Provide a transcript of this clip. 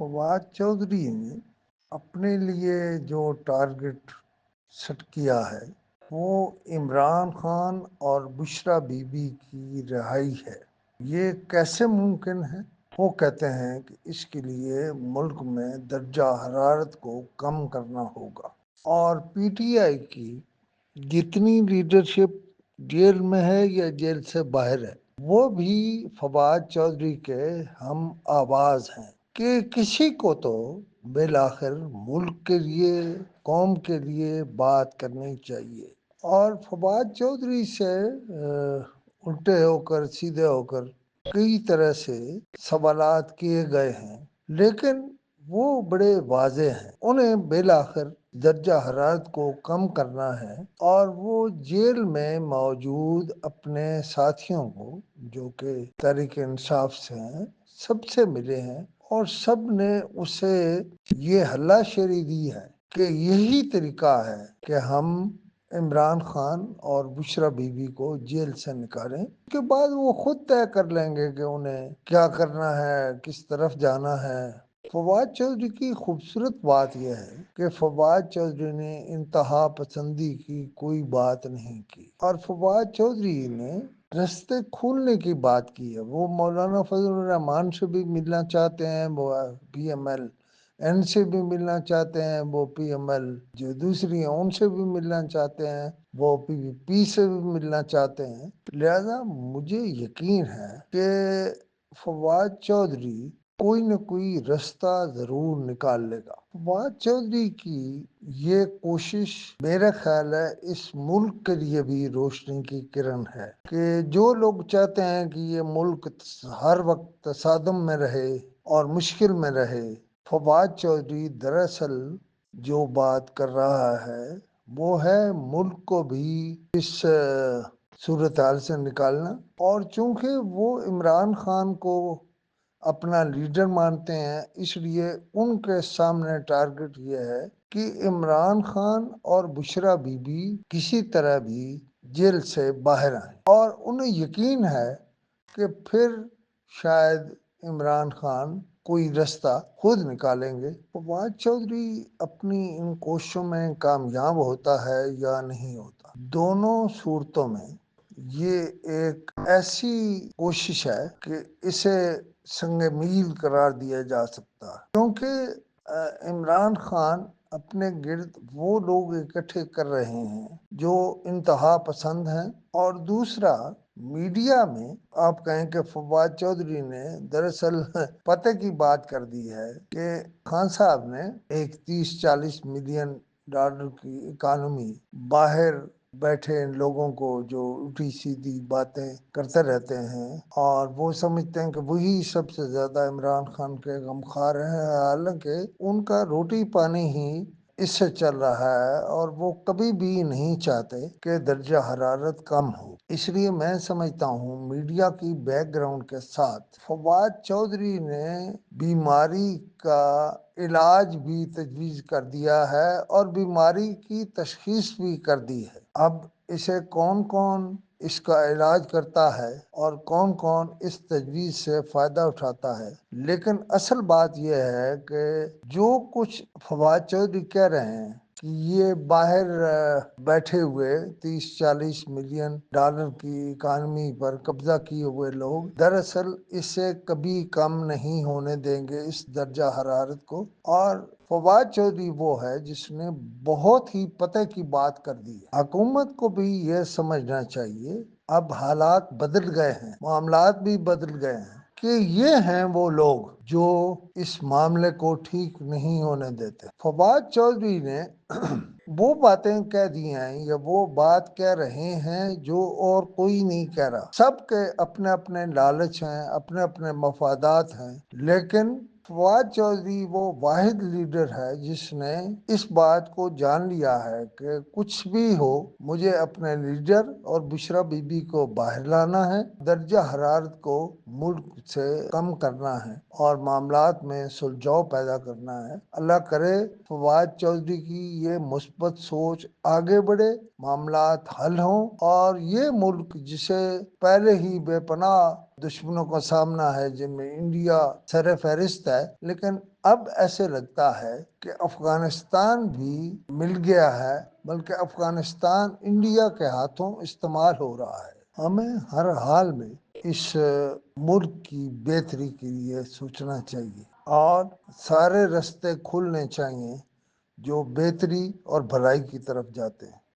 فواد چودھری نے اپنے لیے جو ٹارگٹ سیٹ کیا ہے وہ عمران خان اور بشرا بی بی کی رہائی ہے۔ یہ کیسے ممکن ہے؟ وہ کہتے ہیں کہ اس کے لیے ملک میں درجہ حرارت کو کم کرنا ہوگا اور پی ٹی آئی کی جتنی لیڈرشپ جیل میں ہے یا جیل سے باہر ہے وہ بھی فواد چودھری کے ہم آواز ہیں کہ کسی کو تو بالآخر ملک کے لیے قوم کے لیے بات کرنی چاہیے۔ اور فواد چودھری سے الٹے ہو کر سیدھے ہو کر کئی طرح سے سوالات کیے گئے ہیں لیکن وہ بڑے واضح ہیں۔ انہیں بالآخر درجہ حرارت کو کم کرنا ہے اور وہ جیل میں موجود اپنے ساتھیوں کو جو کہ تحریک انصاف سے ہیں سب سے ملے ہیں اور سب نے اسے یہ ہلا شیری دی ہے کہ یہی طریقہ ہے کہ ہم عمران خان اور بشرا بی بی کو جیل سے نکالیں، اس کے بعد وہ خود طے کر لیں گے کہ انہیں کیا کرنا ہے، کس طرف جانا ہے۔ فواد چودھری کی خوبصورت بات یہ ہے کہ فواد چودھری نے انتہا پسندی کی کوئی بات نہیں کی اور فواد چودھری نے رستے کھولنے کی بات کی ہے۔ وہ مولانا فضل الرحمان سے بھی ملنا چاہتے ہیں، وہ پی ایم ایل این سے بھی ملنا چاہتے ہیں، وہ پی ایم ایل جو دوسری ہیں ان سے بھی ملنا چاہتے ہیں، وہ پی وی پی سے بھی ملنا چاہتے ہیں۔ لہذا مجھے یقین ہے کہ فواد چودھری کوئی نہ کوئی رستہ ضرور نکال لے گا۔ فواد چودھری کی یہ کوشش میرا خیال ہے اس ملک کے لیے بھی روشنی کی کرن ہے کہ جو لوگ چاہتے ہیں کہ یہ ملک ہر وقت تصادم میں رہے اور مشکل میں رہے، فواد چودھری دراصل جو بات کر رہا ہے وہ ہے ملک کو بھی اس صورتحال سے نکالنا۔ اور چونکہ وہ عمران خان کو اپنا لیڈر مانتے ہیں اس لیے ان کے سامنے ٹارگٹ یہ ہے کہ عمران خان اور بشرا بی بی کسی طرح بھی جیل سے باہر آئیں، اور انہیں یقین ہے کہ پھر شاید عمران خان کوئی رستہ خود نکالیں گے۔ فواد چودھری اپنی ان کوششوں میں کامیاب ہوتا ہے یا نہیں ہوتا، دونوں صورتوں میں یہ ایک ایسی کوشش ہے کہ اسے سنگ میل قرار دیا جا سکتا ہے، کیونکہ عمران خان اپنے گرد وہ لوگ اکٹھے کر رہے ہیں جو انتہا پسند ہیں، اور دوسرا میڈیا میں آپ کہیں کہ فواد چودھری نے دراصل پتے کی بات کر دی ہے کہ خان صاحب نے ایک 30-40 ملین ڈالر کی اکانومی باہر بیٹھے ان لوگوں کو جو الٹی سیدھی باتیں کرتے رہتے ہیں اور وہ سمجھتے ہیں کہ وہی سب سے زیادہ عمران خان کے غمخوار ہیں، حالانکہ ان کا روٹی پانی ہی اس سے چل رہا ہے اور وہ کبھی بھی نہیں چاہتے کہ درجہ حرارت کم ہو۔ اس لیے میں سمجھتا ہوں میڈیا کی بیک گراؤنڈ کے ساتھ فواد چودھری نے بیماری کا علاج بھی تجویز کر دیا ہے اور بیماری کی تشخیص بھی کر دی ہے۔ اب اسے کون کون اس کا علاج کرتا ہے اور کون کون اس تجویز سے فائدہ اٹھاتا ہے، لیکن اصل بات یہ ہے کہ جو کچھ فواد چودھری کہہ رہے ہیں کہ یہ باہر بیٹھے ہوئے 30-40 ملین ڈالر کی اکانومی پر قبضہ کیے ہوئے لوگ دراصل اسے کبھی کم نہیں ہونے دیں گے اس درجہ حرارت کو۔ اور فواد چودھری وہ ہے جس نے بہت ہی پتے کی بات کر دی ہے۔ حکومت کو بھی یہ سمجھنا چاہیے اب حالات بدل گئے ہیں، معاملات بھی بدل گئے ہیں کہ یہ ہیں وہ لوگ جو اس معاملے کو ٹھیک نہیں ہونے دیتے۔ فواد چودھری نے وہ باتیں کہہ دی ہیں یا وہ بات کہہ رہے ہیں جو اور کوئی نہیں کہہ رہا۔ سب کے اپنے اپنے لالچ ہیں، اپنے اپنے مفادات ہیں، لیکن فواد چودھری وہ واحد لیڈر ہے جس نے اس بات کو جان لیا ہے کہ کچھ بھی ہو مجھے اپنے لیڈر اور بشرا بی بی کو باہر لانا ہے، درجہ حرارت کو ملک سے کم کرنا ہے اور معاملات میں سلجھاؤ پیدا کرنا ہے۔ اللہ کرے فواد چودھری کی یہ مثبت سوچ آگے بڑھے، معاملات حل ہوں اور یہ ملک جسے پہلے ہی بے پناہ دشمنوں کا سامنا ہے جن میں انڈیا سر فہرست ہے، لیکن اب ایسے لگتا ہے کہ افغانستان بھی مل گیا ہے، بلکہ افغانستان انڈیا کے ہاتھوں استعمال ہو رہا ہے۔ ہمیں ہر حال میں اس ملک کی بہتری کے لیے سوچنا چاہیے اور سارے راستے کھلنے چاہیے جو بہتری اور بھلائی کی طرف جاتے ہیں۔